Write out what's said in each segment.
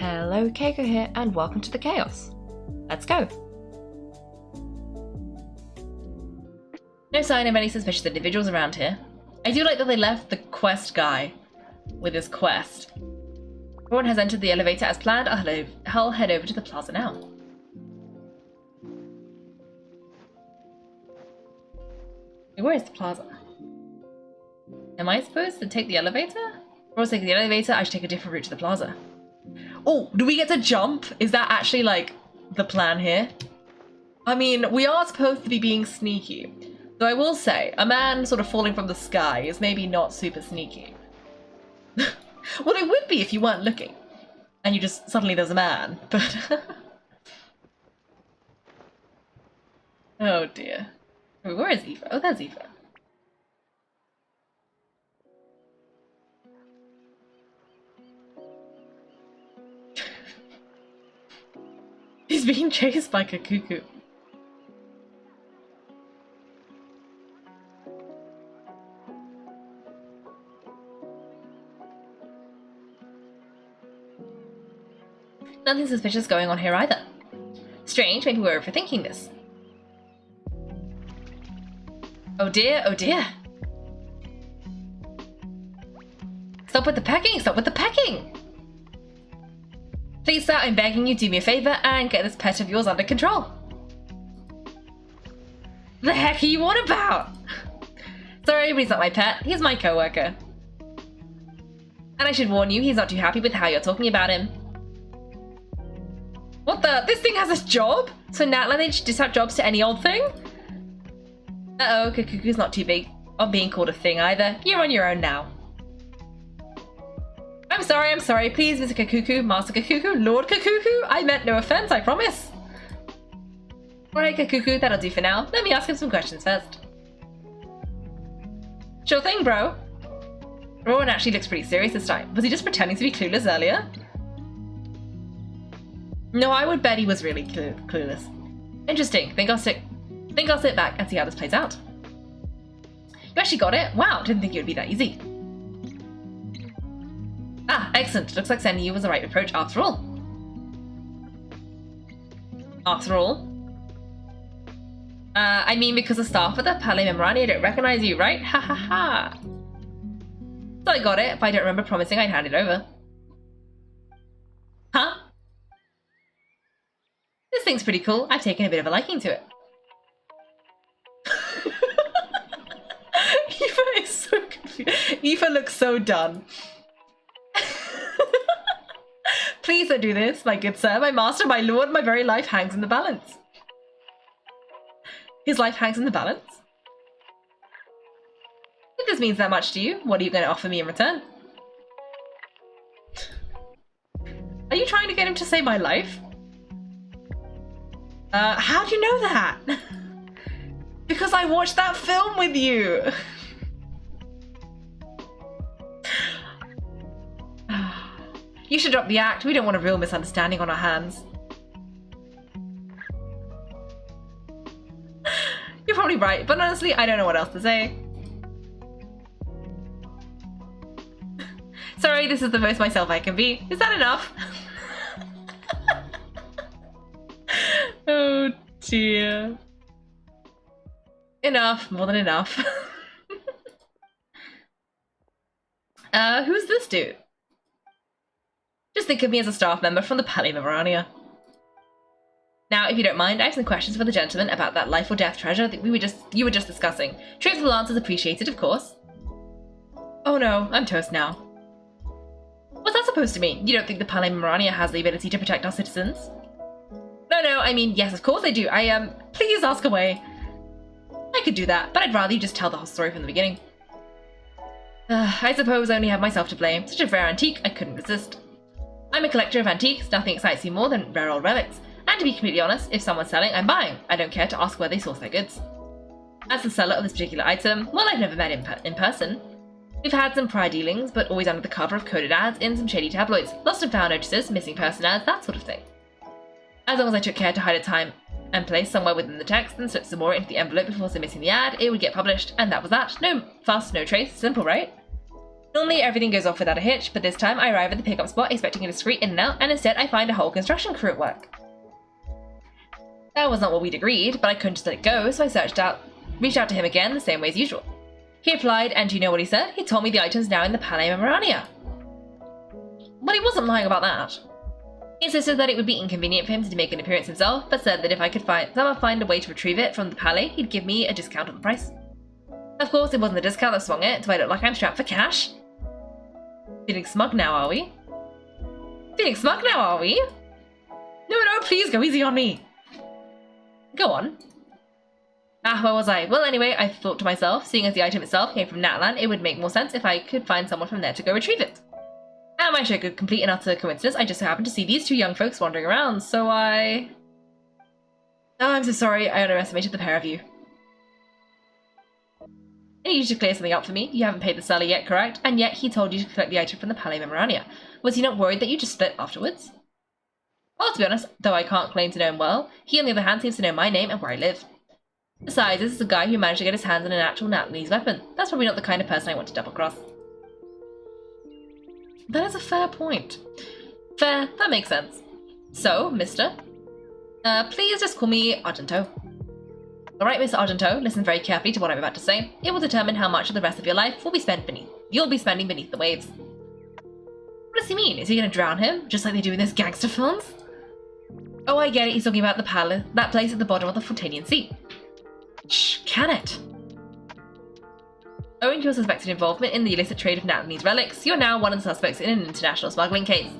Hello, Kaiko here, and welcome to the chaos. Let's go. No sign of any suspicious individuals around here. I do like that they left the quest guy with his quest. Everyone has entered the elevator as planned. I'll head over to the plaza now. Where is the plaza? Am I supposed to take the elevator? Or take the elevator, I should take a different route to the plaza. Oh, do we get to jump? Is that actually, like, the plan here? I mean, we are supposed to be being sneaky. So I will say, a man sort of falling from the sky is maybe not super sneaky. Well, it would be if you weren't looking. And you just, suddenly there's a man, but... Oh dear. Wait, where is Eva? Oh, there's Eva. He's being chased by Kaiko. Nothing suspicious going on here either. Strange, maybe we're overthinking this. Oh dear, oh dear. Stop with the pecking, stop with the pecking! Please, sir, I'm begging you, do me a favor and get this pet of yours under control. The heck are you on about? Sorry, but he's not my pet, he's my co-worker. And I should warn you, he's not too happy with how you're talking about him. What the? This thing has a job? So Natla, they just dish out jobs to any old thing? Uh-oh, Kakuku's not too big on being called a thing either. You're on your own now. I'm sorry, please, Mr. Kakuku, Master Kakuku, Lord Kakuku, I meant no offense, I promise. Alright, Kakuku, that'll do for now. Let me ask him some questions first. Sure thing, bro. Rowan actually looks pretty serious this time. Was he just pretending to be clueless earlier? No, I would bet he was really clueless. Interesting. Think I'll sit back and see how this plays out. You actually got it? Wow, didn't think it would be that easy. Ah, excellent. Looks like sending you was the right approach after all. After all? I mean, because the staff at the Palais Mermonia don't recognize you, right? Ha ha ha. So I got it, but I don't remember promising I'd hand it over. Huh? This thing's pretty cool. I've taken a bit of a liking to it. Eva is so confused. Eva looks so done. Please don't do this, my good sir, my master, my lord, my very life hangs in the balance. His life hangs in the balance? If this means that much to you, what are you going to offer me in return? Are you trying to get him to save my life? How do you know that? Because I watched that film with you. You should drop the act. We don't want a real misunderstanding on our hands. You're probably right, but honestly, I don't know what else to say. Sorry, this is the most myself I can be. Is that enough? Oh dear. Enough, more than enough. Who's this dude? Just think of me as a staff member from the Palais Mermonia. Now, if you don't mind, I have some questions for the gentleman about that life or death treasure that you were just discussing. Truthful answers appreciated, of course. Oh no, I'm toast now. What's that supposed to mean? You don't think the Palais Mermonia has the ability to protect our citizens? No, I mean, yes, of course I do. Please ask away. I could do that, but I'd rather you just tell the whole story from the beginning. I suppose I only have myself to blame. Such a rare antique, I couldn't resist. I'm a collector of antiques, nothing excites me more than rare old relics. And to be completely honest, if someone's selling, I'm buying. I don't care to ask where they source their goods. As the seller of this particular item, well, I've never met him in person. We've had some prior dealings, but always under the cover of coded ads in some shady tabloids, lost and found notices, missing person ads, that sort of thing. As long as I took care to hide a time and place somewhere within the text and slipped some more into the envelope before submitting the ad, it would get published, and that was that. No fuss, no trace, simple, right? Normally everything goes off without a hitch, but this time I arrive at the pickup spot expecting a discreet in and out, and instead I find a whole construction crew at work. That was not what we'd agreed, but I couldn't just let it go, so I reached out to him again the same way as usual. He replied, and do you know what he said? He told me the item's now in the Palais Mermonia. But he wasn't lying about that. He insisted that it would be inconvenient for him to make an appearance himself, but said that if I could somehow find a way to retrieve it from the Palais, he'd give me a discount on the price. Of course, it wasn't the discount that swung it, so I look like I'm strapped for cash. Feeling smug now, are we? Feeling smug now, are we? No, please go easy on me. Go on. Where was I? Well, anyway, I thought to myself, seeing as the item itself came from Natlan, it would make more sense if I could find someone from there to go retrieve it. And by sheer complete and utter coincidence, I just so happened to see these two young folks wandering around, so I... Oh, I'm so sorry, I underestimated the pair of you. I need you to clear something up for me. You haven't paid the seller yet, correct? And yet he told you to collect the item from the Palais Mermonia. Was he not worried that you just split afterwards? Well, to be honest, though I can't claim to know him well, he on the other hand seems to know my name and where I live. Besides, this is a guy who managed to get his hands on an actual Natlanese weapon. That's probably not the kind of person I want to double-cross. That is a fair point. Fair, that makes sense. So, mister, please just call me Argento. Alright, Mr. Argento, listen very carefully to what I'm about to say. It will determine how much of the rest of your life will be spent you'll be spending beneath the waves. What does he mean? Is he going to drown him, just like they do in those gangster films? Oh, I get it, he's talking about the Palais, that place at the bottom of the Fortanian Sea. Shh, can it? Owing to your suspected involvement in the illicit trade of Natlanese relics, you're now one of the suspects in an international smuggling case.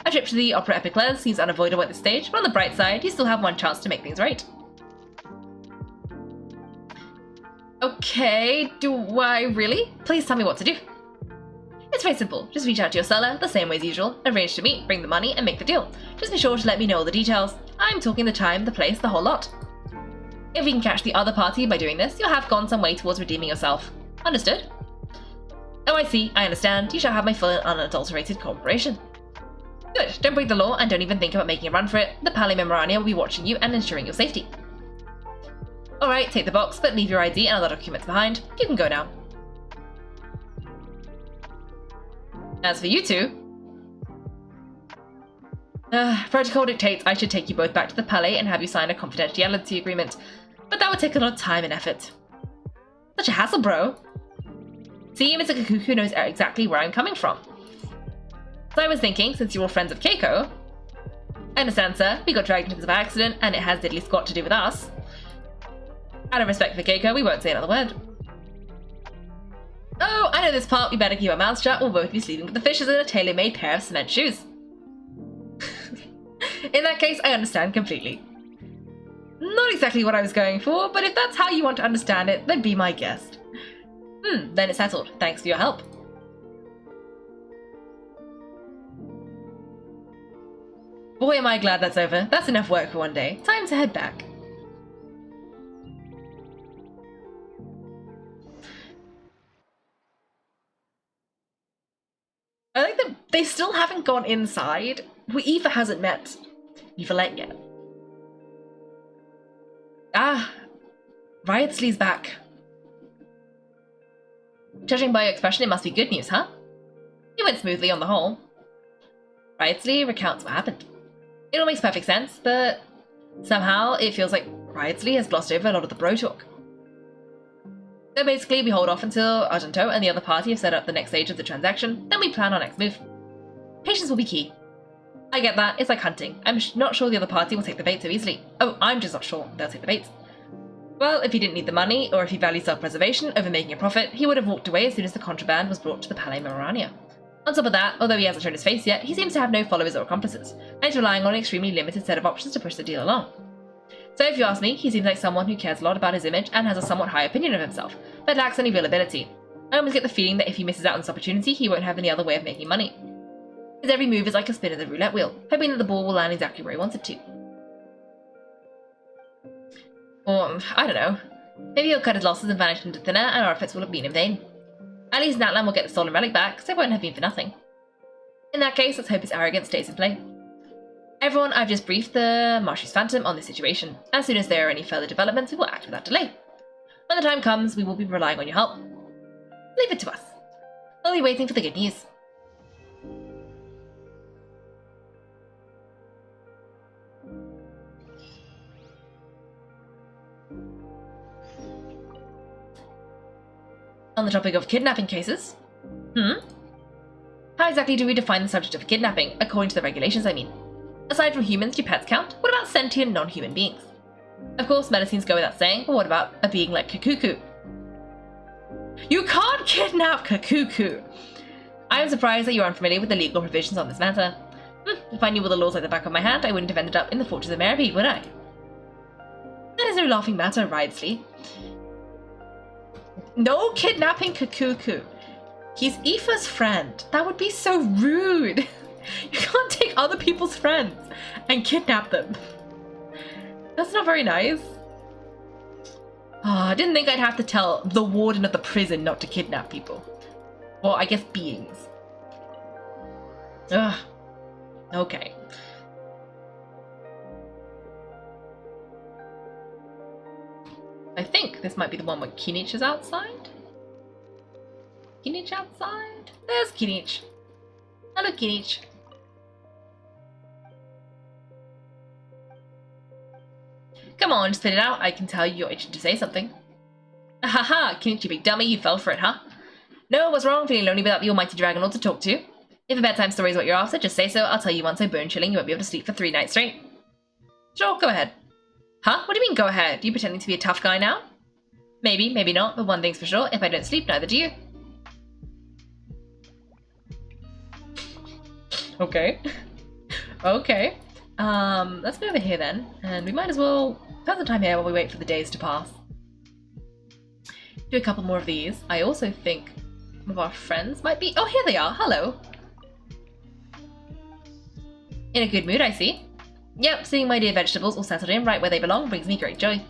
A trip to the Opera Epicles seems unavoidable at this stage, but on the bright side, you still have one chance to make things right. Okay, do I really? Please tell me what to do. It's very simple. Just reach out to your seller, the same way as usual, arrange to meet, bring the money, and make the deal. Just be sure to let me know all the details. I'm talking the time, the place, the whole lot. If we can catch the other party by doing this, you'll have gone some way towards redeeming yourself. Understood? Oh, I see. I understand. You shall have my full and unadulterated cooperation. Good. Don't break the law and don't even think about making a run for it. The Palais Mermonia will be watching you and ensuring your safety. Alright, take the box, but leave your ID and other documents behind. You can go now. As for you two... protocol dictates I should take you both back to the Palais and have you sign a confidentiality agreement, but that would take a lot of time and effort. Such a hassle, bro. See, Mr. Kakuku knows exactly where I'm coming from. So I was thinking, since you're all friends of Kaiko... I understand, sir, we got dragged into this by accident, and it has diddly squat to do with us. Out of respect for Kaiko, we won't say another word. Oh, I know this part, we better keep our mouths shut, we'll both be sleeping with the fishes in a tailor-made pair of cement shoes. In that case, I understand completely. Not exactly what I was going for, but if that's how you want to understand it, then be my guest. Then it's settled. Thanks for your help. Boy, am I glad that's over. That's enough work for one day. Time to head back. I like that they still haven't gone inside. Eva hasn't met Evelette yet. Riotsley's back. Judging by your expression, it must be good news, huh? It went smoothly on the whole. Riotsley recounts what happened. It all makes perfect sense, but somehow it feels like Riotsley has glossed over a lot of the bro talk. So basically, we hold off until Argento and the other party have set up the next stage of the transaction, then we plan our next move. Patience will be key. I get that, it's like hunting. I'm not sure the other party will take the bait so easily. Oh, I'm just not sure they'll take the bait. Well, if he didn't need the money, or if he valued self-preservation over making a profit, he would have walked away as soon as the contraband was brought to the Palais Mermonia. On top of that, although he hasn't shown his face yet, he seems to have no followers or accomplices, and is relying on an extremely limited set of options to push the deal along. So if you ask me, he seems like someone who cares a lot about his image and has a somewhat high opinion of himself, but lacks any real ability. I almost get the feeling that if he misses out on this opportunity, he won't have any other way of making money. His every move is like a spin of the roulette wheel, hoping that the ball will land exactly where he wants it to. Or, I don't know. Maybe he'll cut his losses and vanish into thin air, and our efforts will have been in vain. At least Natlan will get the stolen relic back, so it won't have been for nothing. In that case, let's hope his arrogance stays in play. Everyone, I've just briefed the Marshes Phantom on this situation. As soon as there are any further developments, we will act without delay. When the time comes, we will be relying on your help. Leave it to us. I'll be waiting for the good news. On the topic of kidnapping cases. How exactly do we define the subject of kidnapping, according to the regulations, I mean? Aside from humans, do pets count? What about sentient non-human beings? Of course, medicines go without saying, but what about a being like Kakuku? You can't kidnap Kakuku! I am surprised that you are unfamiliar with the legal provisions on this matter. If I knew all the laws like the back of my hand, I wouldn't have ended up in the Fortress of Mermonia, would I? That is no laughing matter, Ridesley. No kidnapping Kakuku. He's Aoife's friend. That would be so rude. You can't take other people's friends and kidnap them. That's not very nice. I didn't think I'd have to tell the warden of the prison not to kidnap people. Well, I guess beings. Ugh. Okay. I think this might be the one where Kinich is outside. Kinich outside? There's Kinich. Hello, Kinich. Come on, spit it out. I can tell you're itching to say something. Ahaha, Kinich, you big dummy, you fell for it, huh? No, what's wrong? Feeling lonely without the almighty dragon lord to talk to? If a bedtime story is what you're after, just say so. I'll tell you once so bone-chilling you won't be able to sleep for 3 nights straight. Sure, go ahead. Huh? What do you mean, go ahead? You pretending to be a tough guy now? Maybe, maybe not, but one thing's for sure, if I don't sleep, neither do you. Okay. Okay. Let's go over here then, and we might as well pass the time here while we wait for the days to pass. Do a couple more of these. I also think some of our friends might be... Oh, here they are. Hello. In a good mood, I see. Yep, seeing my dear vegetables all settled in right where they belong brings me great joy.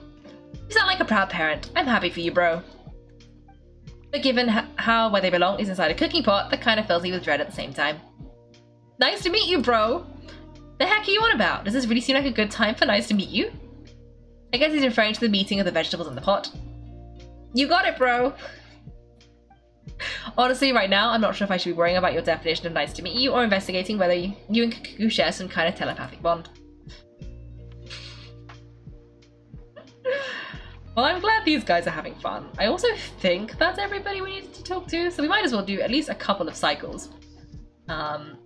You sound like a proud parent. I'm happy for you, bro. But given how where they belong is inside a cooking pot, that kind of fills me with dread at the same time. Nice to meet you, bro. The heck are you on about? Does this really seem like a good time for nice to meet you? I guess he's referring to the meeting of the vegetables in the pot. You got it, bro. Honestly, right now, I'm not sure if I should be worrying about your definition of nice to meet you or investigating whether you and Kakuku share some kind of telepathic bond. Well, I'm glad these guys are having fun. I also think that's everybody we need to talk to, so we might as well do at least a couple of cycles. And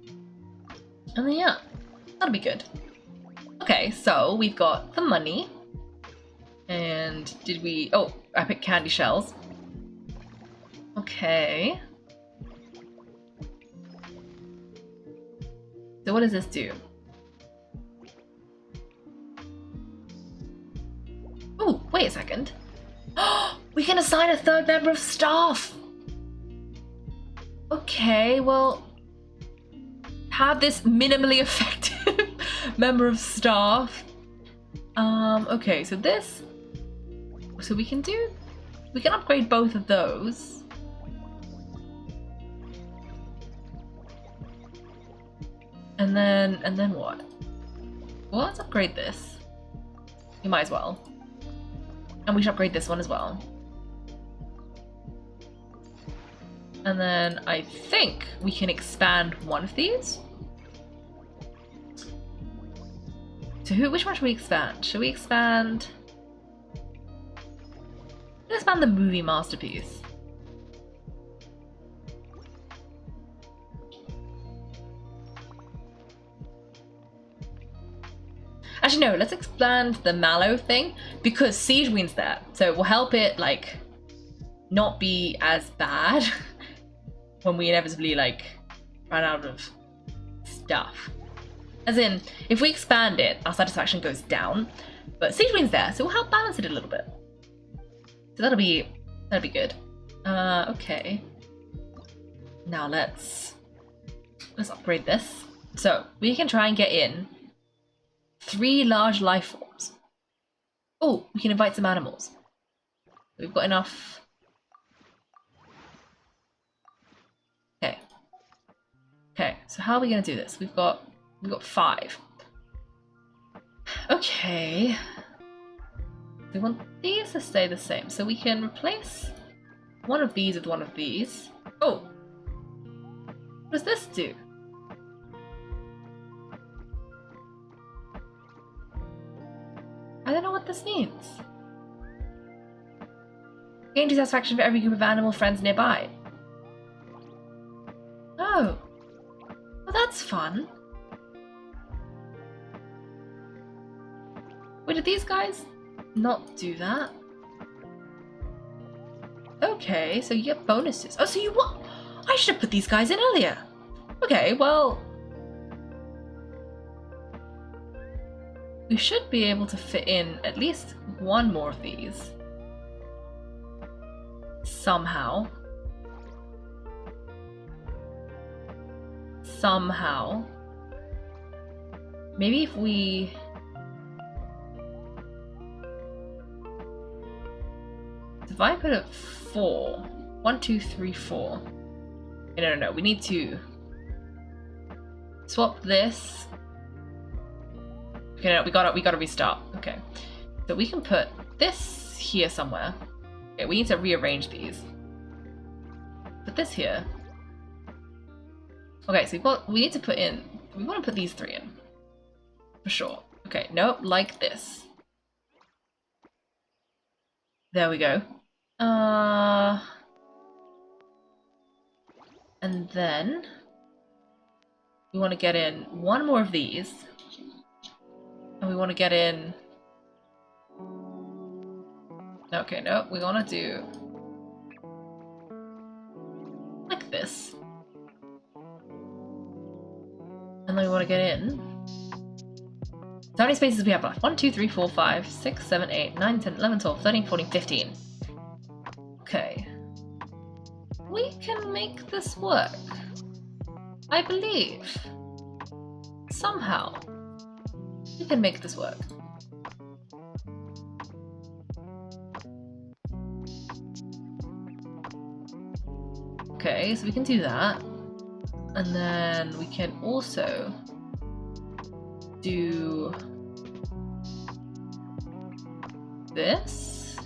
then yeah, that'll be good. Okay, so we've got the money. And did we... Oh, epic candy shells. Okay. So what does this do? Oh, wait a second. We can assign a 3rd member of staff! Okay, well... Have this minimally effective member of staff. Okay, so this... So we can upgrade both of those. And then what? Well, let's upgrade this. You might as well. And we should upgrade this one as well. And then I think we can expand one of these. So which one should we expand? Should we expand... Let's expand the movie masterpiece. Actually, no, let's expand the Mallow thing because Siege Queen's there. So it will help it, like, not be as bad when we inevitably, like, run out of stuff. As in, if we expand it, our satisfaction goes down. But Siege Queen's there, so it will help balance it a little bit. So that'll be good. Okay. Now let's upgrade this. So we can try and get in 3 large life forms. Oh, we can invite some animals. We've got enough. Okay. Okay, so how are we gonna do this? We've got 5. Okay. We want these to stay the same, so we can replace one of these with one of these. Oh, What does this do? I don't know what this means. Gain satisfaction for every group of animal friends nearby. Oh. Well, that's fun. Wait, did these guys not do that? Okay, so you get bonuses. Oh, so you what? I should have put these guys in earlier. Okay, well... we should be able to fit in at least one more of these. Somehow. Somehow. Maybe if we... if I put it 4. 1, 2, 3, 4. No. We need to swap this. Okay, no, we gotta restart. Okay. So we can put this here somewhere. Okay, we need to rearrange these. Put this here. Okay, so we need to put in... we want to put these 3 in. For sure. Okay, nope, like this. There we go. And then... we want to get in one more of these. And we want to get in... okay, no, we want to do... like this. And then we want to get in... so how many spaces do we have left? 1, 2, 3, 4, 5, 6, 7, 8, 9, 10, 11, 12, 13, 14, 15. Okay. We can make this work. I believe. Somehow. We can make this work. Okay, so we can do that. And then we can also do this.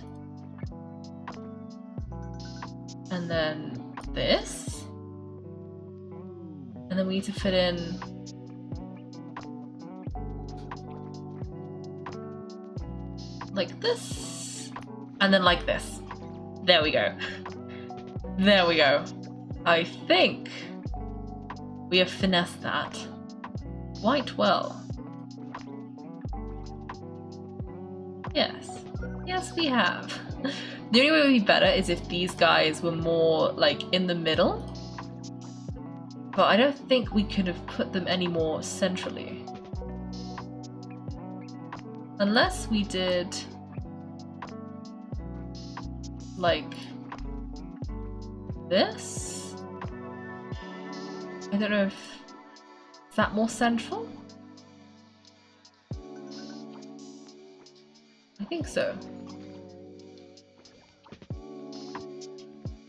And then this. And then we need to fit in like this. And then like this. There we go. There we go. I think we have finessed that quite well. Yes. Yes, we have. The only way it would be better is if these guys were more, like, in the middle. But I don't think we could have put them any more centrally. Unless we did... like... this? I don't know if... is that more central? I think so.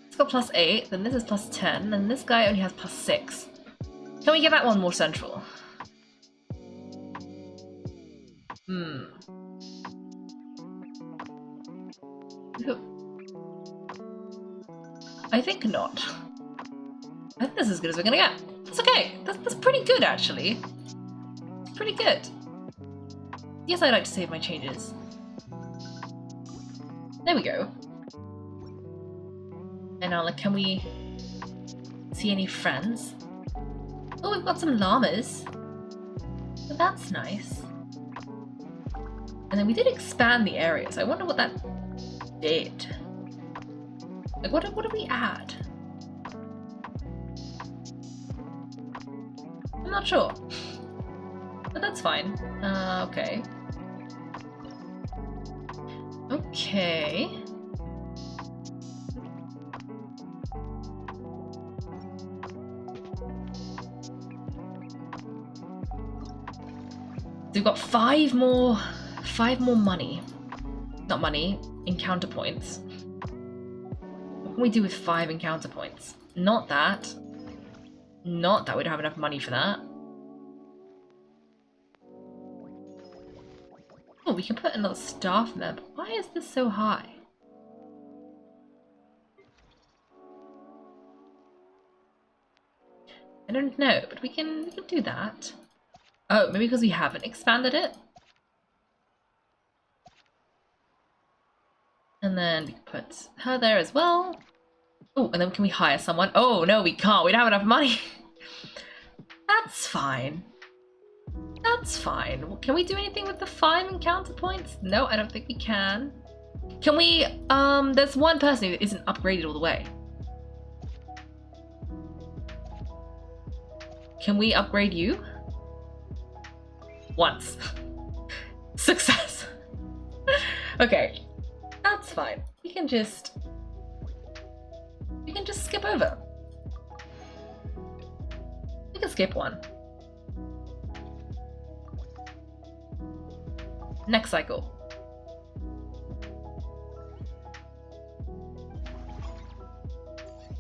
It's got +8, then this is +10, and this guy only has +6. Can we get that one more central? I think not. I think this is as good as we're gonna get. That's okay. That's pretty good, actually. It's pretty good. Yes, I like to save my changes. There we go. And now, like, can we see any friends? Oh, we've got some llamas. So that's nice. And then we did expand the area, so I wonder what that did. Like, what did we add? I'm not sure. But that's fine. Okay. Okay. So we've got five more money. Not money, encounter points. What can we do with 5 encounter points? Not that. Not that we don't have enough money for that. Oh, we can put another staff member. Why is this so high? I don't know, but we can do that. Oh, maybe because we haven't expanded it? And then we can put her there as well. Oh, and then can we hire someone? Oh, no, we can't. We don't have enough money. That's fine. That's fine. Can we do anything with the 5 encounter points? No, I don't think we can. Can we, there's one person who isn't upgraded all the way. Can we upgrade you? Once. Success. Okay, that's fine. We can just skip over. We can skip one. Next cycle.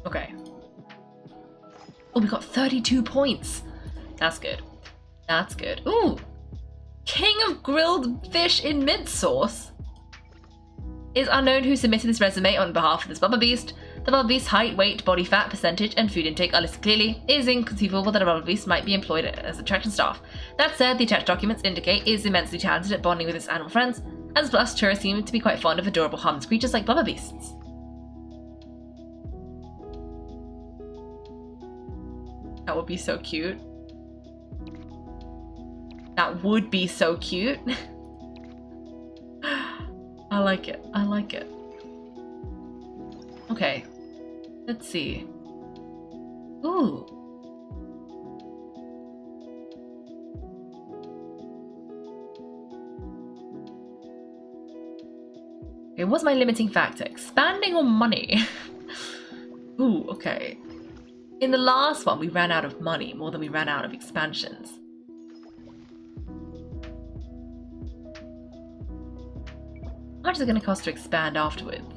Okay. Oh, we got 32 points. That's good. That's good. Ooh! King of grilled fish in mint sauce. It is unknown who submitted this resume on behalf of this Bubba Beast. The Bubba Beast's height, weight, body fat, percentage, and food intake are listed clearly. It is inconceivable that a Bubba Beast might be employed as attraction staff. That said, the attached documents indicate he is immensely talented at bonding with his animal friends, and plus, tourists seem to be quite fond of adorable, harmless creatures like Bubba Beasts. That would be so cute. That would be so cute. I like it. I like it. Okay. Let's see. Ooh. Okay, what's my limiting factor? Expanding or money? Ooh, okay. In the last one, we ran out of money more than we ran out of expansions. How much is it going to cost to expand afterwards?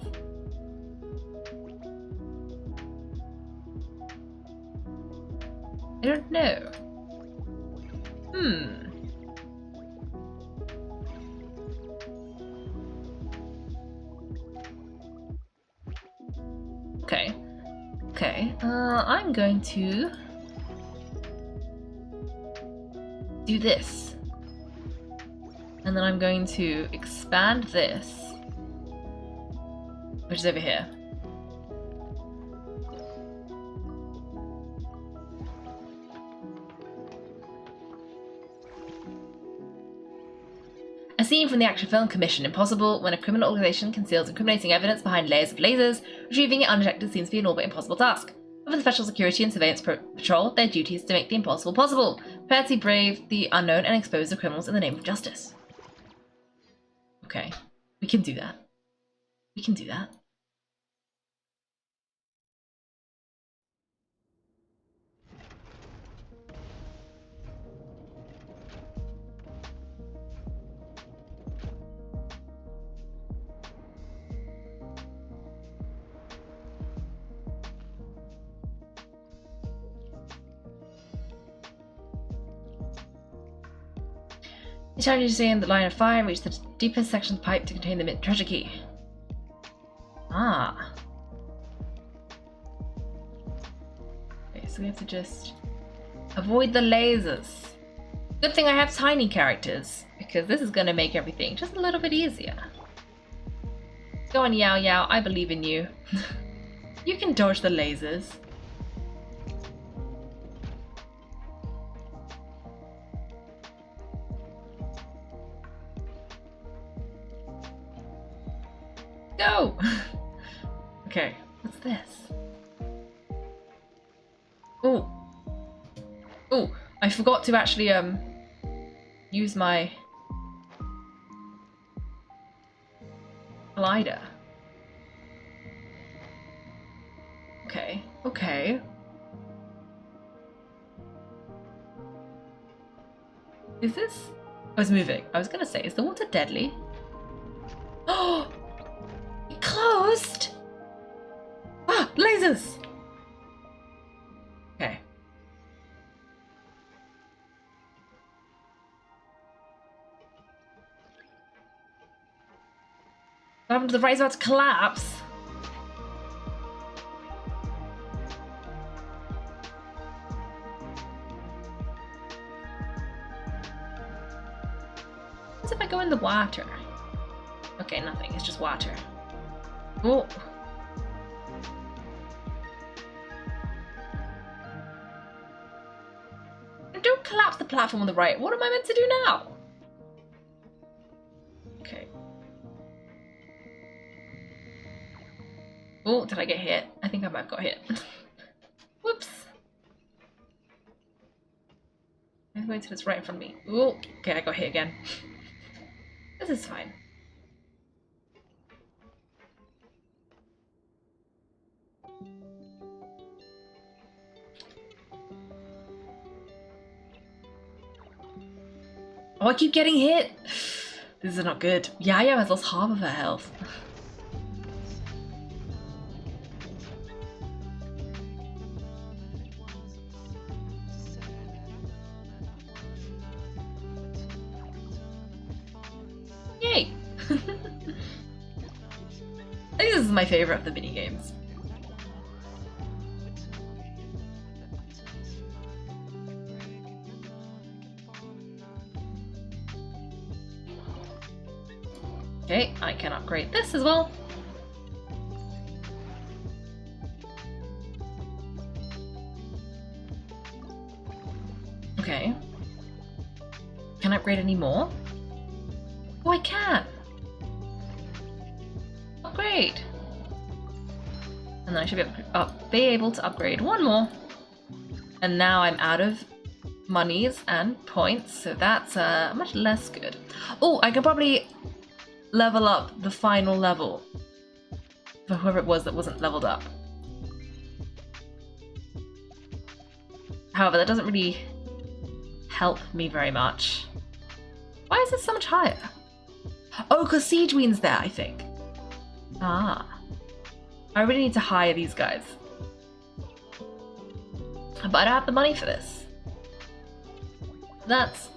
I don't know. Okay. Okay, I'm going to do this. And then I'm going to expand this, which is over here. A scene from the action film Commission Impossible. When a criminal organization conceals incriminating evidence behind layers of lasers, retrieving it undetected seems to be an all but impossible task. But for the Special Security and Surveillance Patrol, their duty is to make the impossible possible. Prepare to brave the unknown and expose the criminals in the name of justice. Okay, we can do that. We can do that. The challenge is to stay in the line of fire and reach the deepest section of the pipe to contain the treasure key. Ah. Okay, so we have to just avoid the lasers. Good thing I have tiny characters, because this is going to make everything just a little bit easier. Go on, Yao Yao, I believe in you. You can dodge the lasers. Go! Okay, what's this? Oh. Oh, I forgot to actually use my glider. Okay, okay. Is this? Oh, it's moving. I was gonna say, is the water deadly? Oh! It closed! Ah! Lasers! Okay. What happened to the right about to collapse? What if I go in the water? Okay, nothing. It's just water. Oh. Don't collapse the platform on the right. What am I meant to do now? Okay. Oh, did I get hit? I think I might have got hit. Whoops. I'm going to this right in front of me. Oh, okay, I got hit again. This is fine. Oh, I keep getting hit! This is not good. Yaya has lost half of her health. Yay! I think this is my favorite of the mini games. Okay, I can upgrade this as well. Okay. Can I upgrade any more? Oh, I can! Upgrade! And then I should be able to upgrade one more. And now I'm out of monies and points, so that's much less good. Oh, I can probably level up the final level for whoever it was that wasn't leveled up. However, that doesn't really help me very much. Why is this so much higher? Oh, because Siege Queen's there, I think. Ah. I really need to hire these guys. But I don't have the money for this. That's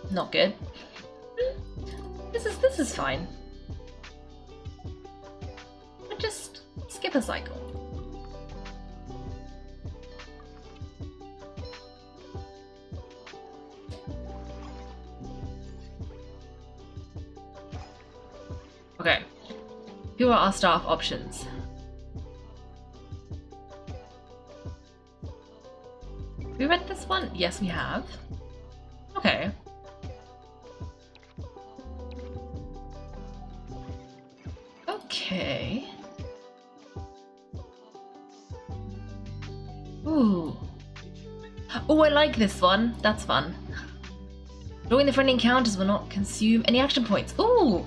not good. This is fine. But just skip a cycle. Okay. Who are our staff options? We read this one? Yes, we have. Okay. Okay. Ooh. Oh, I like this one. That's fun. Join the friendly encounters will not consume any action points. Ooh.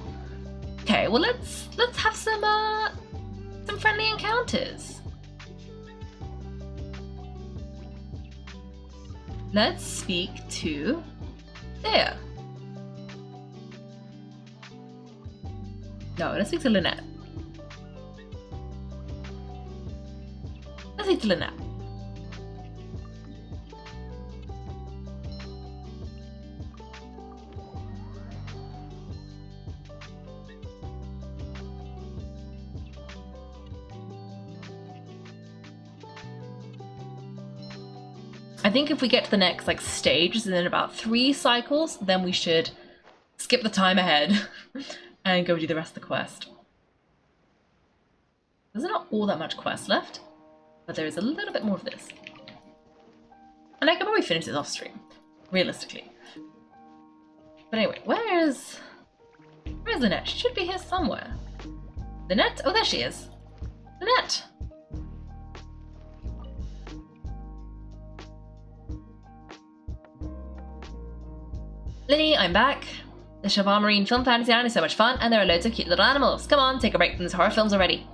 Okay, well let's have some friendly encounters. Let's speak to Dehya. No, let's speak to Lynette. Let's speak to Lynette. I think if we get to the next stage in about 3 cycles, then we should skip the time ahead and go do the rest of the quest. There's not all that much quest left, but there is a little bit more of this. And I can probably finish this off stream, realistically. But anyway, where's Lynette? She should be here somewhere. Lynette? Oh, there she is. Lynette! Linny, I'm back. The Chaval Marine Film Fantasy Island is so much fun, and there are loads of cute little animals. Come on, take a break from these horror films already.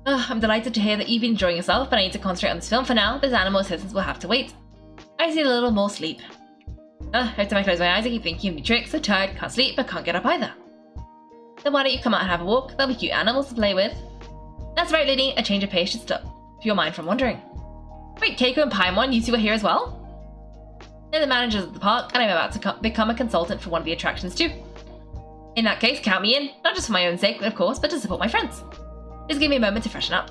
I'm delighted to hear that you've been enjoying yourself, but I need to concentrate on this film for now. Those animal assistants will have to wait. I just need a little more sleep. Every time I close my eyes, I keep thinking of new tricks. So tired, can't sleep, but can't get up either. Then why don't you come out and have a walk? There'll be cute animals to play with. That's right, Linny. A change of pace should stop your mind from wandering. Wait, Kaiko and Paimon, you two are here as well? They're the managers of the park, and I'm about to become a consultant for one of the attractions too. In that case, count me in. Not just for my own sake, of course, but to support my friends. Just give me a moment to freshen up.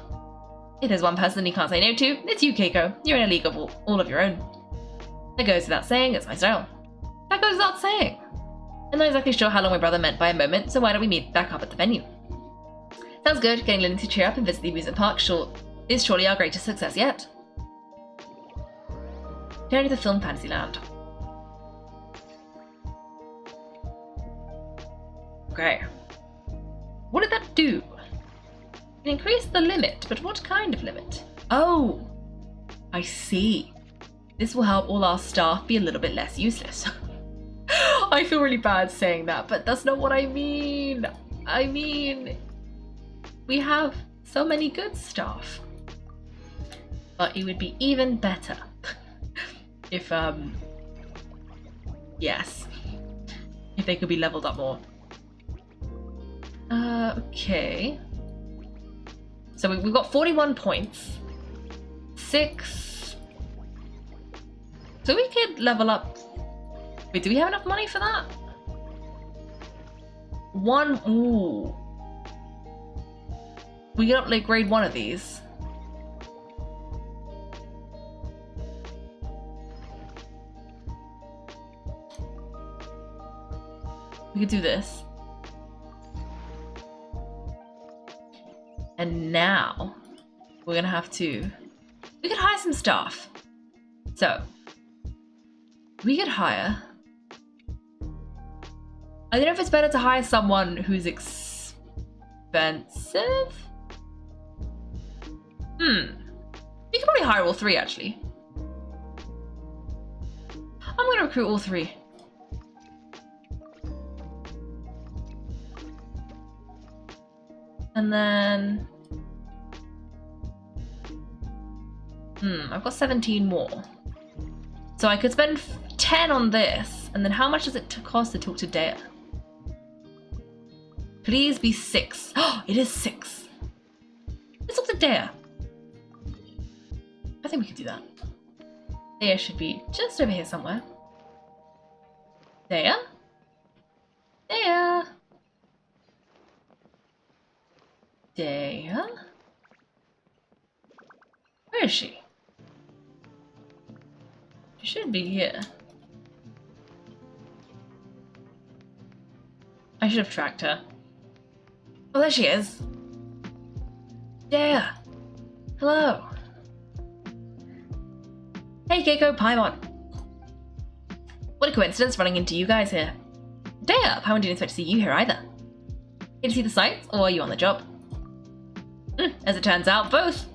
If there's one person you can't say no to, it's you, Kaiko. You're in a league of all of your own. That goes without saying, it's my style. That goes without saying. I'm not exactly sure how long my brother meant by a moment, so why don't we meet back up at the venue? Sounds good. Getting Lynn to cheer up and visit the amusement park is surely our greatest success yet. Turning to the film Fantasyland. Okay. What did that do? It increased the limit, but what kind of limit? Oh! I see. This will help all our staff be a little bit less useless. I feel really bad saying that, but that's not what I mean. I mean, we have so many good staff. But it would be even better if, yes, if they could be leveled up more. Okay. So we've got 41 points. 6. So we could level up. Wait, do we have enough money for that? 1. Ooh. We can upgrade one of these. We could do this. And now we're gonna have to. We could hire some staff. So we could hire. I don't know if it's better to hire someone who's expensive. We could probably hire all 3 actually. I'm gonna recruit all 3. And then I've got 17 more. So I could spend 10 on this, and then how much does it cost to talk to Dehya? Please be 6. Oh, it is 6. Let's talk to Dehya. I think we could do that. Dehya should be just over here somewhere. Dehya? Dehya? Dehya? Where is she? She should be here. I should have tracked her. Oh, there she is. Dehya. Hello. Hey, Kaiko, Paimon. What a coincidence running into you guys here. Dehya, Paimon didn't expect to see you here either. Here to see the sights, or are you on the job? As it turns out, both.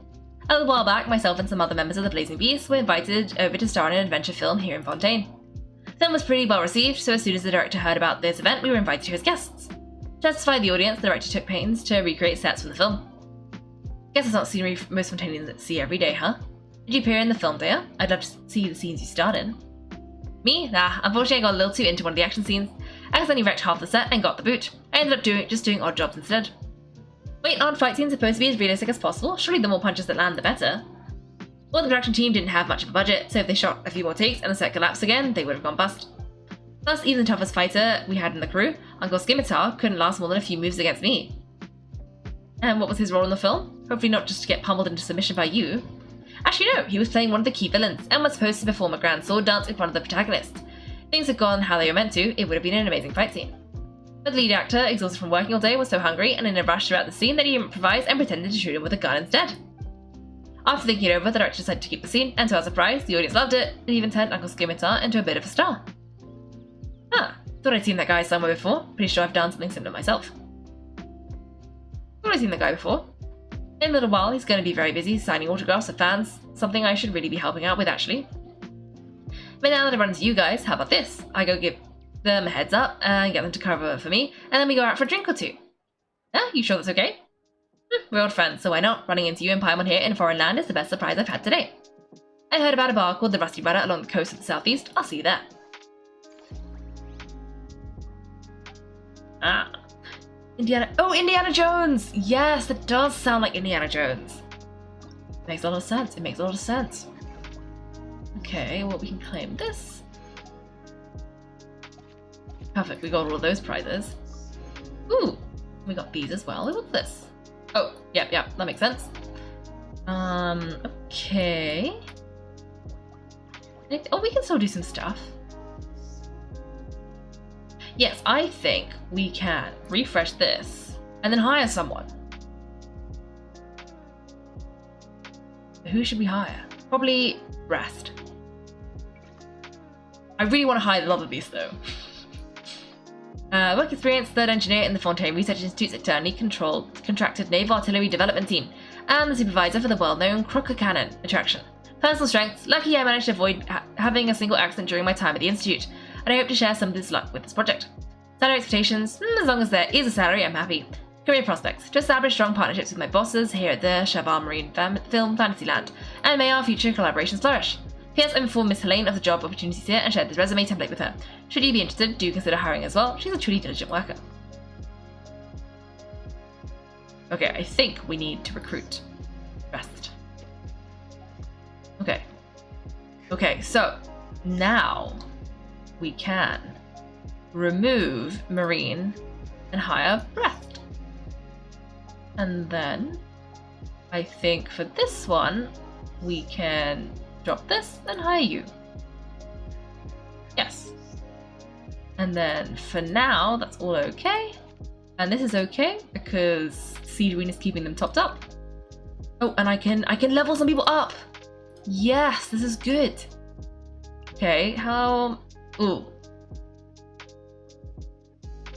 A little while back, myself and some other members of the Blazing Beast were invited over to star in an adventure film here in Fontaine. The film was pretty well received, so as soon as the director heard about this event, we were invited here as guests. To satisfy the audience, the director took pains to recreate sets from the film. Guess it's not scenery most Fontainians see every day, huh? Did you appear in the film, Dehya? I'd love to see the scenes you starred in. Me? Nah, unfortunately I got a little too into one of the action scenes. I accidentally wrecked half the set and got the boot. I ended up just doing odd jobs instead. Wait, aren't fight scenes supposed to be as realistic as possible? Surely the more punches that land, the better. Well, the production team didn't have much of a budget, so if they shot a few more takes and the set collapsed again, they would have gone bust. Plus, even the toughest fighter we had in the crew, Uncle Scimitar, couldn't last more than a few moves against me. And what was his role in the film? Hopefully not just to get pummeled into submission by you. Actually no, he was playing one of the key villains, and was supposed to perform a grand sword dance in front of the protagonist. If things had gone how they were meant to, it would have been an amazing fight scene. But the lead actor, exhausted from working all day, was so hungry and in a rush throughout the scene that he improvised and pretended to shoot him with a gun instead. After thinking it over, the director decided to keep the scene, and to our surprise, the audience loved it. It even turned Uncle Scimitar into a bit of a star. Thought I'd seen that guy somewhere before. Pretty sure I've done something similar myself. Thought I'd seen that guy before. In a little while, he's going to be very busy signing autographs of fans, something I should really be helping out with, actually. But now that I've run into you guys, how about this? I go give them a heads up and get them to cover for me, and then we go out for a drink or two. You sure that's okay? We're old friends, so why not? Running into you and Paimon here in a foreign land is the best surprise I've had today. I heard about a bar called the Rusty Rudder along the coast of the southeast. I'll see you there. Indiana. Oh, Indiana Jones! Yes, that does sound like Indiana Jones. Makes a lot of sense. It makes a lot of sense. Okay, well, we can claim this. Perfect, we got all of those prizes. Ooh, we got these as well. What's this? Oh, yep, that makes sense. Okay. Oh, we can still do some stuff. Yes, I think we can refresh this and then hire someone. Who should we hire? Probably Rest. I really want to hire the Lava Beast though. Work experience, third engineer in the Fontaine Research Institute's externally contracted naval artillery development team, and the supervisor for the well-known Crocker Cannon attraction. Personal strengths, lucky I managed to avoid having a single accident during my time at the Institute, and I hope to share some of this luck with this project. Salary expectations, as long as there is a salary, I'm happy. Career prospects, to establish strong partnerships with my bosses here at the Shabar Marine Film Fantasyland, and may our future collaborations flourish. P.S. I informed Miss Helene of the job opportunities here and shared this resume template with her. Should you be interested, do consider hiring as well. She's a truly diligent worker. Okay, I think we need to recruit Rest. Okay. Okay, so now we can remove Marine and hire Rest. And then I think for this one, we can drop this and hire you. Yes. And then for now, that's all okay. And this is okay because Siege Arena is keeping them topped up. Oh, and I can level some people up. Yes, this is good. Okay, how... Ooh.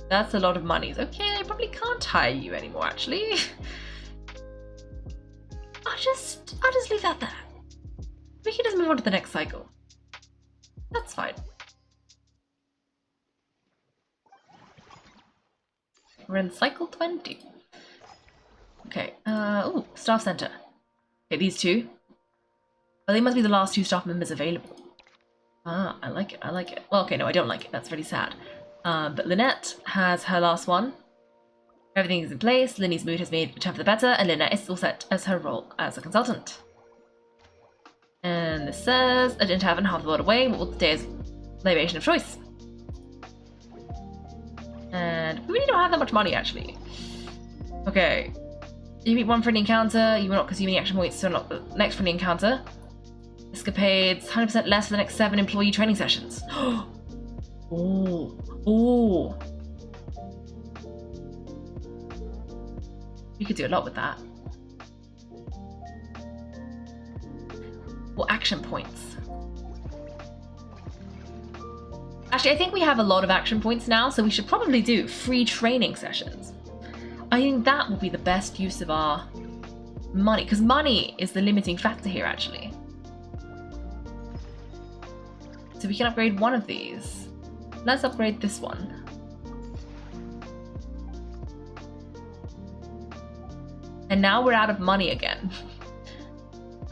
That's a lot of money. Okay, I probably can't hire you anymore, actually. I'll just leave that there. We can just move on to the next cycle. That's fine. We're in cycle 20. Okay, ooh, staff center. Okay, these two. Oh, they must be the last two staff members available. Ah, I like it. Well, okay, no, I don't like it. That's really sad. But Lynette has her last one. Everything is in place. Linny's mood has made a turn for the better, and Lynette is all set as her role as a consultant. And this says, a didn't have half the world away. What will today's libation of choice? And we really don't have that much money, actually. Okay. You meet one friendly encounter. You will not consume any action points, so not the next friendly encounter. Escapades, 100% less for the next 7 employee training sessions. Oh. Oh. We could do a lot with that. Or action points. Actually, I think we have a lot of action points now, so we should probably do free training sessions. I think that will be the best use of our money, because money is the limiting factor here, actually. So we can upgrade one of these. Let's upgrade this one. And now we're out of money again.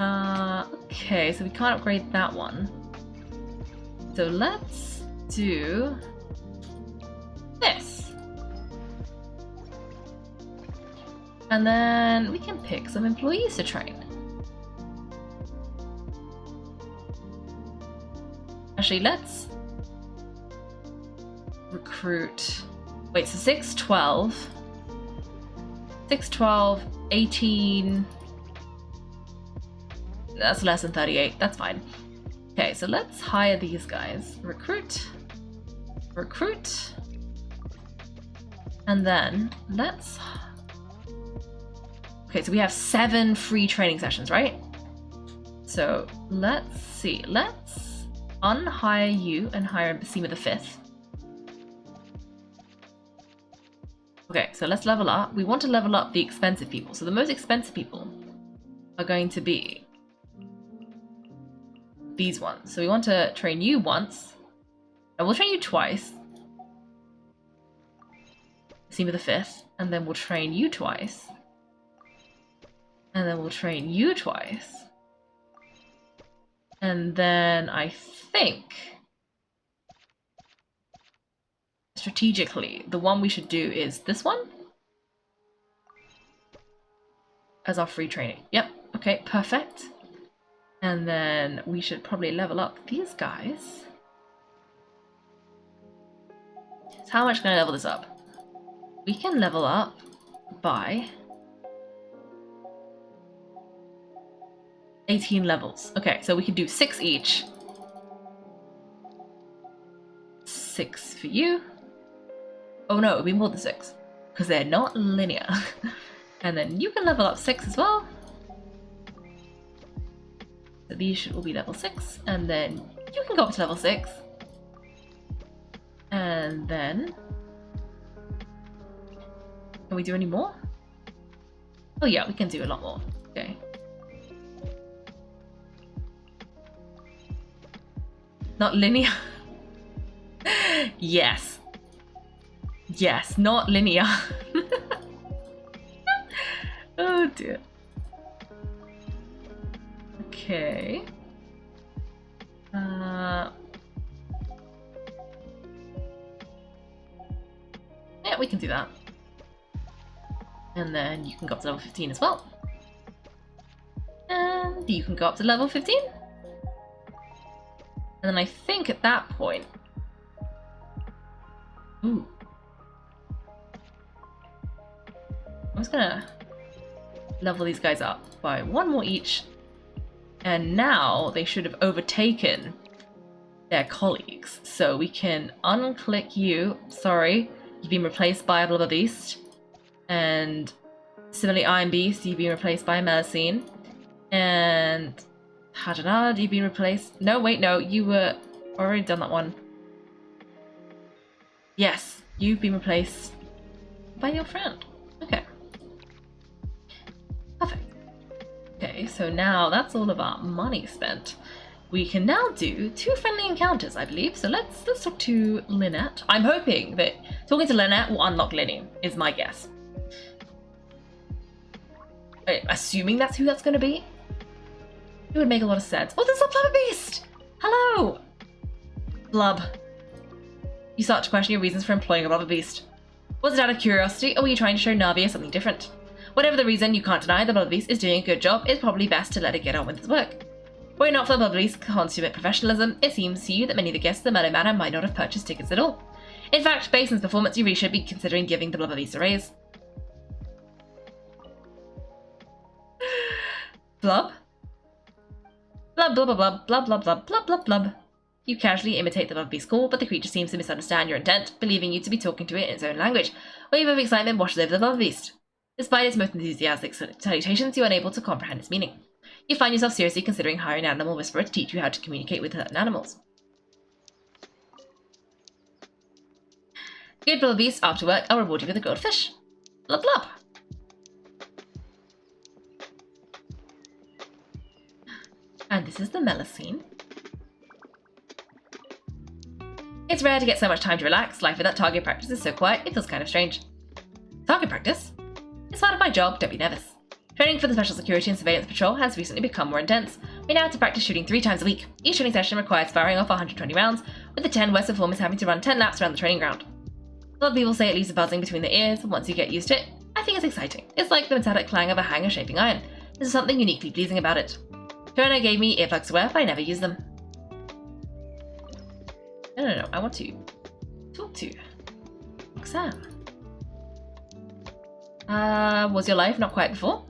Okay, so we can't upgrade that one. So let's do this. And then we can pick some employees to train. Actually, let's recruit. Wait, so 6, 12. 6, 12, 18. That's less than 38. That's fine. Okay, so let's hire these guys. Recruit. Recruit. And then let's... Okay, so we have 7 free training sessions, right? So let's see. Let's unhire you and hire Basima the 5th. Okay, so let's level up. We want to level up the expensive people. So the most expensive people are going to be these ones. So we want to train you once. And we'll train you twice. Basima the 5th. And then we'll train you twice. And then we'll train you twice. And then I think... strategically, the one we should do is this one. As our free training. Yep, okay, perfect. And then we should probably level up these guys. So how much can I level this up? We can level up by 18 levels. Okay, so we can do 6 each. 6 for you. Oh no, it'll be more than 6. Because they're not linear. And then you can level up 6 as well. So these should all be level 6. And then you can go up to level 6. And then... Can we do any more? Oh yeah, we can do a lot more. Okay. Not linear. Yes. Yes, not linear. Oh dear. Okay. Yeah, we can do that. And then you can go up to level 15 as well. And you can go up to level 15. And then I think at that point... Ooh. I'm just gonna level these guys up by 1 more each. And now they should have overtaken their colleagues. So we can unclick you. Sorry, you've been replaced by a Blubber Beast. And similarly, Iron Beast, you've been replaced by a Melusine. And Hajanad, you've been replaced. No, wait, no, you were already done that one. Yes, you've been replaced by your friend. Okay. Perfect. Okay, so now that's all of our money spent. We can now do 2 friendly encounters, I believe. So let's talk to Lynette. I'm hoping that talking to Lynette will unlock Lynnie, is my guess. Assuming that's who that's going to be. It would make a lot of sense. Oh, there's a Blubber Beast! Hello! Blub. You start to question your reasons for employing a Blubber Beast. Was it out of curiosity, or were you trying to show Navia something different? Whatever the reason, you can't deny the Blubber Beast is doing a good job. It's probably best to let it get on with its work. Were it not for the Blubber Beast's consummate professionalism, it seems to you that many of the guests at the Mellow Manor might not have purchased tickets at all. In fact, based on its performance, you really should be considering giving the Blubber Beast a raise. Blub? Blub, blub, blub, blub, blub, blub, blub, blub, blub. You casually imitate the Blubber Beast's call, but the creature seems to misunderstand your intent, believing you to be talking to it in its own language. A wave of excitement washes over the Blubber Beast. Despite its most enthusiastic salutations, you are unable to comprehend its meaning. You find yourself seriously considering hiring an animal whisperer to teach you how to communicate with certain animals. Good Blubber Beast, after work, I'll reward you with a grilled fish. Blub blub. And this is the Melusine. It's rare to get so much time to relax. Life without target practice is so quiet, it feels kind of strange. Target practice? It's part of my job, don't be nervous. Training for the Special Security and Surveillance Patrol has recently become more intense. We now have to practice shooting 3 times a week. Each training session requires firing off 120 rounds, with the 10 worst performers having to run 10 laps around the training ground. A lot of people say it leaves a buzzing between the ears, and once you get used to it, I think it's exciting. It's like the metallic clang of a hanger shaping iron. There's something uniquely pleasing about it. Turner gave me earplugs to wear, but I never use them. No, I want to talk to Roxanne. Was your life not quiet before?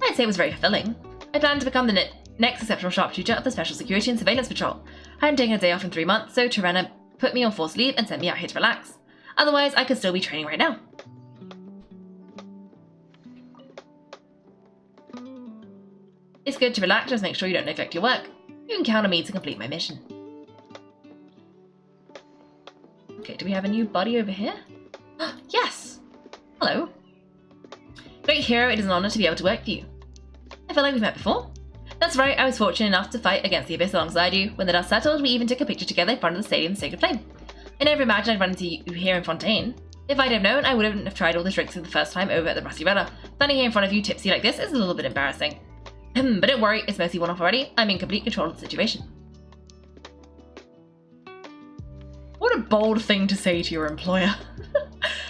I'd say it was very fulfilling. I planned to become the next exceptional sharpshooter of the Special Security and Surveillance Patrol. I hadn't taken a day off in 3 months, so Tirana put me on forced leave and sent me out here to relax. Otherwise, I could still be training right now. It's good to relax, just make sure you don't neglect your work. You can count on me to complete my mission. Okay, do we have a new buddy over here? Yes! Hello. Great hero, it is an honor to be able to work for you. I feel like we've met before. That's right, I was fortunate enough to fight against the Abyss alongside you. When the dust settled, we even took a picture together in front of the stadium's Sacred Flame. I never imagined I'd run into you here in Fontaine. If I'd have known, I wouldn't have tried all the drinks for the first time over at the Rusty Runner. Standing here in front of you tipsy like this is a little bit embarrassing. But don't worry, it's mostly one-off already. I'm in complete control of the situation. What a bold thing to say to your employer.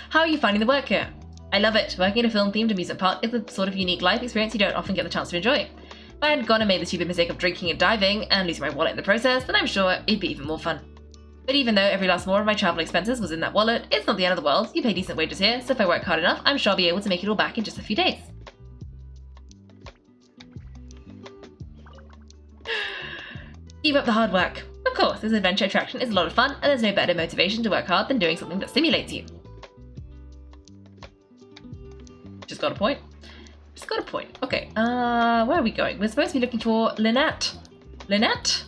How are you finding the work here? I love it. Working in a film-themed amusement park is the sort of unique life experience you don't often get the chance to enjoy. If I hadn't gone and made the stupid mistake of drinking and diving and losing my wallet in the process, then I'm sure it'd be even more fun. But even though every last more of my travel expenses was in that wallet, it's not the end of the world. You pay decent wages here, so if I work hard enough, I'm sure I'll be able to make it all back in just a few days. Keep up the hard work. Of course, this adventure attraction is a lot of fun, and there's no better motivation to work hard than doing something that stimulates you. Just got a point. Just got a point. Okay, where are we going? We're supposed to be looking for Lynette. Lynette?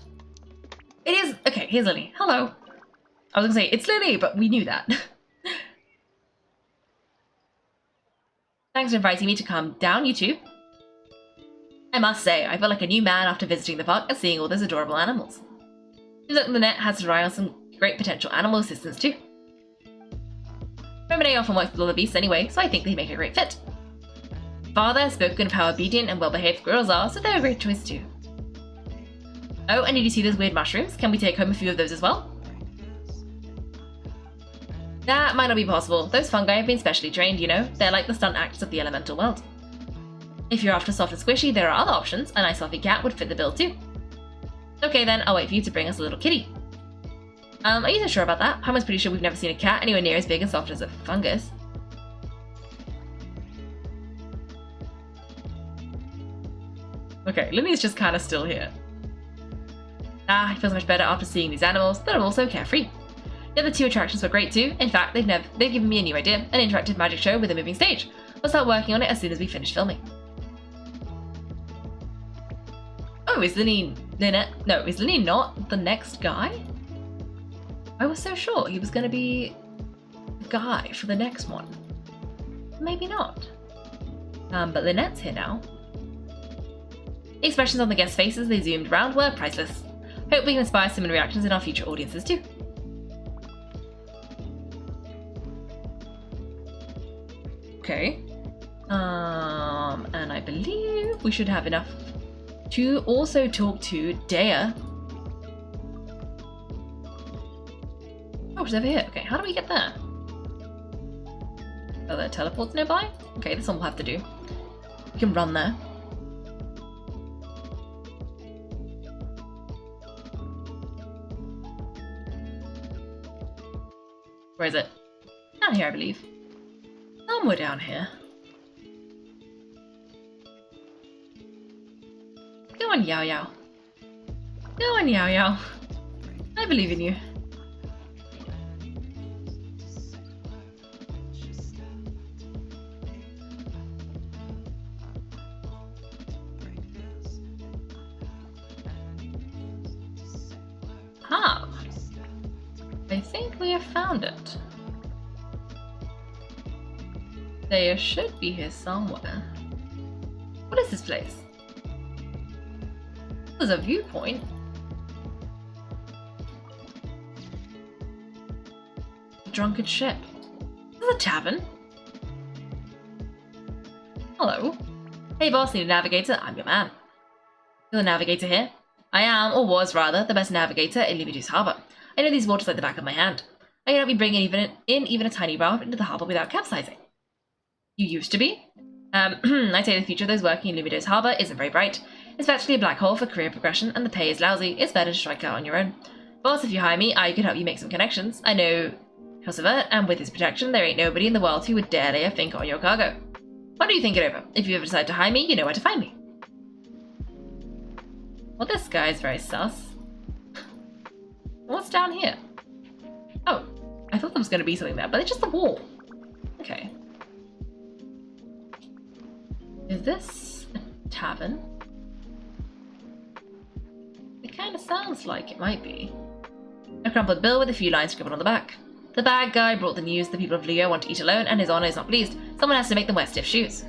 It is. Okay, here's Lily. Hello. I was gonna say, it's Lily, but we knew that. Thanks for inviting me to come down, you two. I must say, I feel like a new man after visiting the park and seeing all those adorable animals. Seems like Lynette has to rely on some great potential animal assistance too. Mermonia often works with all the beasts anyway, so I think they make a great fit. Father has spoken of how obedient and well-behaved squirrels are, so they're a great choice too. Oh, and did you see those weird mushrooms? Can we take home a few of those as well? That might not be possible. Those fungi have been specially trained, you know. They're like the stunt actors of the elemental world. If you're after soft and squishy, there are other options. A nice fluffy cat would fit the bill too. Okay then, I'll wait for you to bring us a little kitty. Are you so sure about that? I'm pretty sure we've never seen a cat anywhere near as big and soft as a fungus. Okay, Lily's just kind of still here. Ah, it feels much better after seeing these animals, that are also carefree. The other two attractions were great too. In fact, they've given me a new idea, an interactive magic show with a moving stage. We'll start working on it as soon as we finish filming. Oh, is Lynette? No, is Lenny not the next guy? I was so sure he was going to be the guy for the next one. Maybe not. But Lynette's here now. The expressions on the guests' faces they zoomed around were priceless. Hope we can inspire similar reactions in our future audiences too. Okay. And I believe we should have enough to also talk to Dehya. Oh, she's over here. Okay, how do we get there? Are there teleports nearby? Okay, this one we'll have to do. We can run there. Where is it? Down here, I believe. Somewhere down here. Go on, Yao Yao. Go on, Yao Yao. I believe in you. Ah. I think we have found it. They should be here somewhere. What is this place? There's a viewpoint. A drunken ship. This is a tavern. Hello. Hey boss, need a navigator? I'm your man. You're the navigator here? I am, or was rather, the best navigator in Limedu's harbour. I know these waters like the back of my hand. I can help you bring in even a tiny raft into the harbour without capsizing. You used to be? I'd say the future of those working in Limedu's harbour isn't very bright. It's virtually a black hole for career progression, and the pay is lousy. It's better to strike out on your own. Boss, if you hire me, I could help you make some connections. I know Kosovo, and with his protection, there ain't nobody in the world who would dare lay a finger on your cargo. Why don't you think it over? If you ever decide to hire me, you know where to find me. Well, this guy is very sus. What's down here? Oh, I thought there was going to be something there, but it's just a wall. Okay. Is this a tavern? It kind of sounds like it might be. A crumpled bill with a few lines scribbled on the back. The bad guy brought the news the people of Leo want to eat alone, and his honor is not pleased. Someone has to make them wear stiff shoes.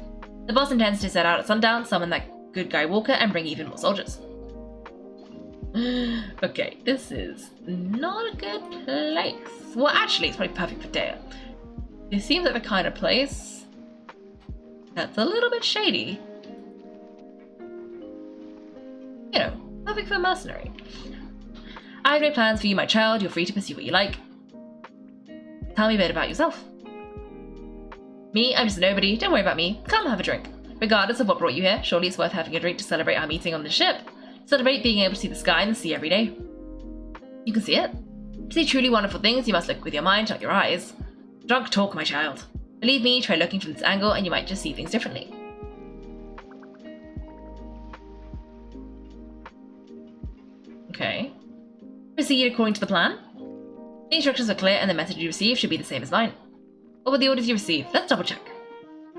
The boss intends to set out at sundown, summon that good guy Walker, and bring even more soldiers. Okay, this is not a good place. Well, actually, it's probably perfect for Dehya. It seems like the kind of place that's a little bit shady. You know, perfect for a mercenary. I've made plans for you, my child. You're free to pursue what you like. Tell me a bit about yourself. Me, I'm just a nobody. Don't worry about me. Come have a drink. Regardless of what brought you here, surely it's worth having a drink to celebrate our meeting on the ship. Celebrate being able to see the sky and the sea every day. You can see it. To see truly wonderful things, you must look with your mind, not your eyes. Drunk talk, my child. Believe me, try looking from this angle and you might just see things differently. Okay. Proceed according to the plan. The instructions are clear and the message you receive should be the same as mine. What were the orders you received? Let's double check.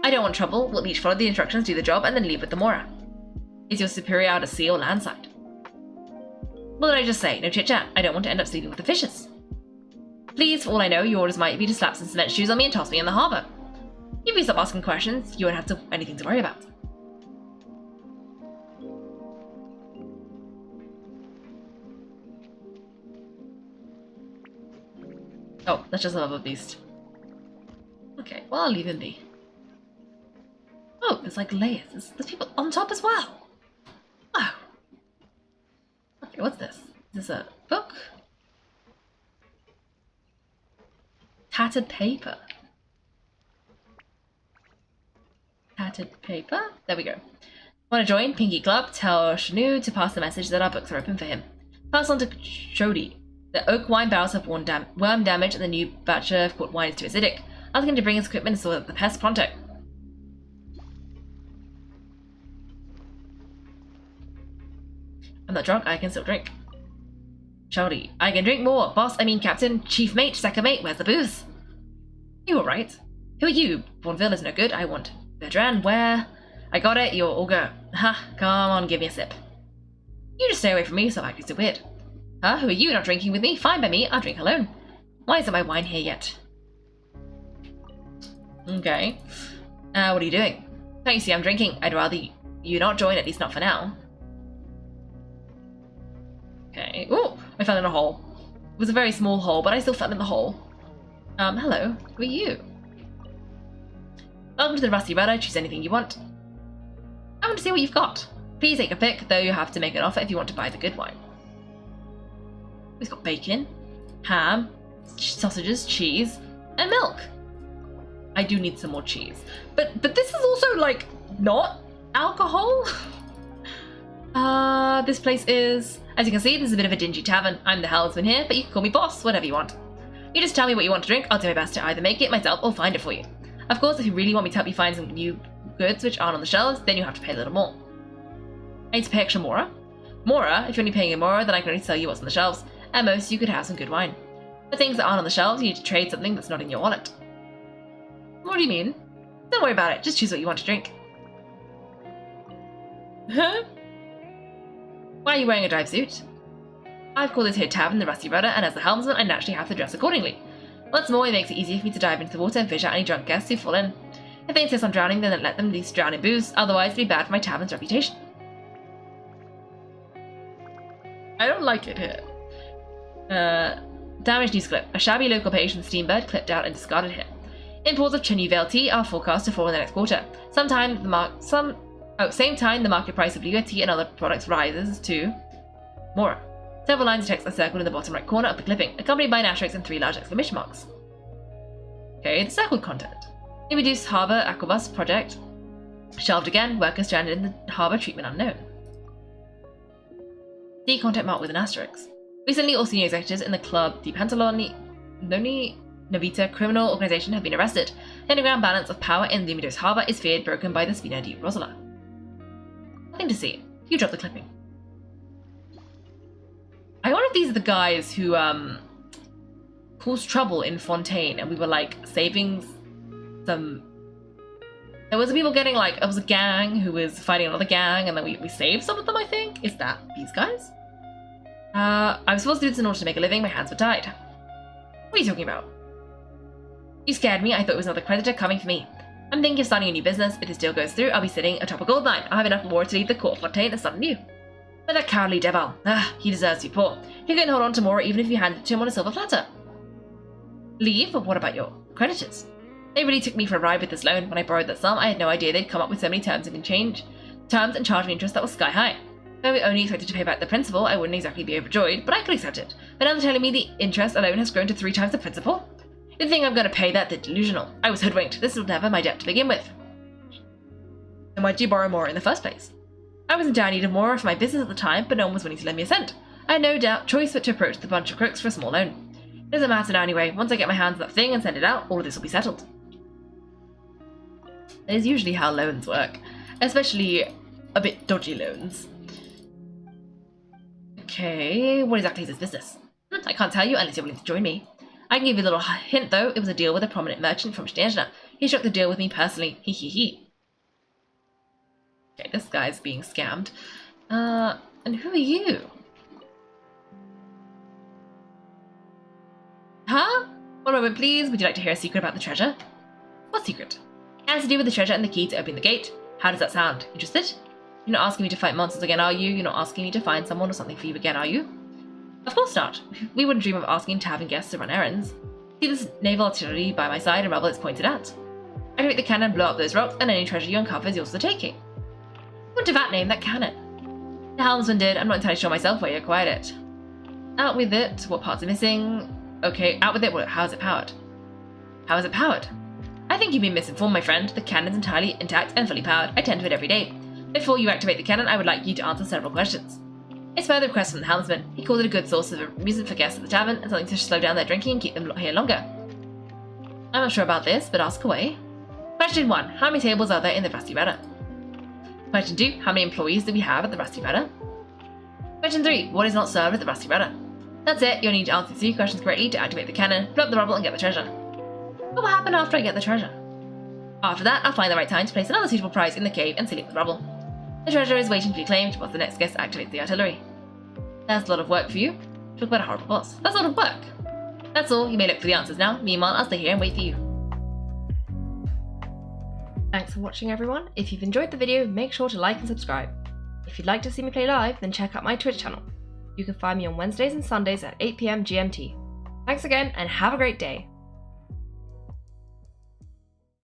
I don't want trouble. We'll each follow the instructions, do the job, and then leave with the Mora. Is your superior out at sea or landside? What did I just say? No chit-chat. I don't want to end up sleeping with the fishes. Please, for all I know, your orders might be to slap some cement shoes on me and toss me in the harbour. If you stop asking questions, you won't have anything to worry about. Oh, that's just a lava beast. Okay, well, I'll leave him be. Oh, there's like layers. There's people on top as well. Wow. Okay, what's this? Is this a book? Tattered paper. Tattered paper? There we go. Want to join? Pinky Club. Tell Shanu to pass the message that our books are open for him. Pass on to Shodi. The oak wine barrels have worm damage and the new batch of port wine is too acidic. Ask him to bring his equipment and sort out the pest pronto. I'm not drunk, I can still drink. Shodi, I can drink more. Boss, I mean captain, chief mate, second mate, where's the booze? You alright? Who are you? Bourneville is no good, I want Vedran, where? I got it, you're all go. Ha, come on, give me a sip. You just stay away from me, so acting so weird. Huh, who are you not drinking with me? Fine by me, I'll drink alone. Why isn't my wine here yet? Okay. What are you doing? Can't you see I'm drinking? I'd rather you not join, at least not for now. Okay. Ooh, I fell in a hole. It was a very small hole, but I still fell in the hole. Hello. Who are you? Welcome to the Rusty Rudder. Choose anything you want. I want to see what you've got. Please take a pick, though you have to make an offer if you want to buy the good wine. We've got bacon, ham, sausages, cheese, and milk. I do need some more cheese. But this is also, like, not alcohol. This place is... As you can see, this is a bit of a dingy tavern. I'm the helmsman here, but you can call me boss, whatever you want. You just tell me what you want to drink, I'll do my best to either make it myself or find it for you. Of course, if you really want me to help you find some new goods which aren't on the shelves, then you have to pay a little more. I need to pay extra Mora. Mora, if you're only paying in Mora, then I can only sell you what's on the shelves. At most, you could have some good wine. For things that aren't on the shelves, you need to trade something that's not in your wallet. What do you mean? Don't worry about it, just choose what you want to drink. Huh? Why are you wearing a dive suit? I've called this here tavern the Rusty Rudder, and as the helmsman, I naturally have to dress accordingly. What's more, it makes it easier for me to dive into the water and fish out any drunk guests who fall in. If they insist on drowning, then let them at least drown in booze, otherwise it'd be bad for my tavern's reputation. I don't like it here. Damaged news clip. A shabby local Asian steambird clipped out and discarded here. Imports of Chenuvel tea are forecast to fall in the next quarter. Same time, the market price of Liu tea and other products rises to Mora. Several lines of text are circled in the bottom right corner of the clipping, accompanied by an asterisk and 3 large exclamation marks. Okay, the circled content. The reduced harbour aquabus project. Shelved again, workers stranded in the harbour, treatment unknown. The content marked with an asterisk. Recently, all senior executives in the club, the Pantaloni Novita criminal organisation, have been arrested. The underground balance of power in Lumidos harbour is feared broken by the Spina di Rosala. Nothing to see. You drop the clipping. I wonder if these are the guys who caused trouble in Fontaine, and we were like saving some. There was people getting like it was a gang who was fighting another gang, and then we saved some of them. I think is that these guys. I was supposed to do this in order to make a living. My hands were tied. What are you talking about? You scared me. I thought it was another creditor coming for me. I'm thinking of starting a new business. If this deal goes through, I'll be sitting atop a gold mine. I'll have enough more to leave the court Fontaine and start new. But that cowardly devil. He deserves to be poor. He couldn't hold on to more even if you handed it to him on a silver platter. Leave? But what about your creditors? They really took me for a ride with this loan. When I borrowed that sum, I had no idea they'd come up with so many terms and charge me interest that was sky high. If I were only expected to pay back the principal, I wouldn't exactly be overjoyed, but I could accept it. But now they're telling me the interest alone has grown to 3 times the principal? They think I'm going to pay that? They're delusional. I was hoodwinked. This was never my debt to begin with. Then why did you borrow more in the first place? I was in dire need of more for my business at the time, but no one was willing to lend me a cent. I had no choice but to approach the bunch of crooks for a small loan. It doesn't matter now anyway. Once I get my hands on that thing and send it out, all of this will be settled. That is usually how loans work, especially a bit dodgy loans. Okay, what exactly is this business? I can't tell you unless you're willing to join me. I can give you a little hint though. It was a deal with a prominent merchant from Stejna. He struck the deal with me personally. Hee hee hee. Okay, this guy's being scammed. And who are you? Huh? One moment, please. Would you like to hear a secret about the treasure? What secret? It has to do with the treasure and the key to opening the gate. How does that sound? Interested? You're not asking me to fight monsters again, are you? You're not asking me to find someone or something for you again, are you? Of course not. We wouldn't dream of asking tavern guests to run errands. See this naval artillery by my side and rubble it's pointed at. Activate the cannon, blow up those rocks, and any treasure you uncover is yours for the taking. What did that name that cannon? The helmsman did. I'm not entirely sure myself where he acquired it. Out with it. What parts are missing? Okay, out with it. How is it powered? How is it powered? I think you've been misinformed, my friend. The cannon's entirely intact and fully powered. I tend to it every day. Before you activate the cannon, I would like you to answer several questions. It's further request from the helmsman. He called it a good source of amusement for guests at the tavern and something to slow down their drinking and keep them here longer. I'm not sure about this, but ask away. Question 1. How many tables are there in the Rusty Rudder? Question 2. How many employees do we have at the Rusty Rudder? Question 3. What is not served at the Rusty Rudder? That's it. You'll need to answer 3 questions correctly to activate the cannon, blow up the rubble, and get the treasure. What will happen after I get the treasure? After that, I'll find the right time to place another suitable prize in the cave and seal it with rubble. The treasure is waiting to be claimed once the next guest activates the artillery. That's a lot of work for you. Talk about a horrible boss. That's a lot of work. That's all. You may look for the answers now. Meanwhile, I'll stay here and wait for you. Thanks for watching, everyone. If you've enjoyed the video, make sure to like and subscribe. If you'd like to see me play live, then check out my Twitch channel. You can find me on Wednesdays and Sundays at 8 PM GMT. Thanks again, and have a great day.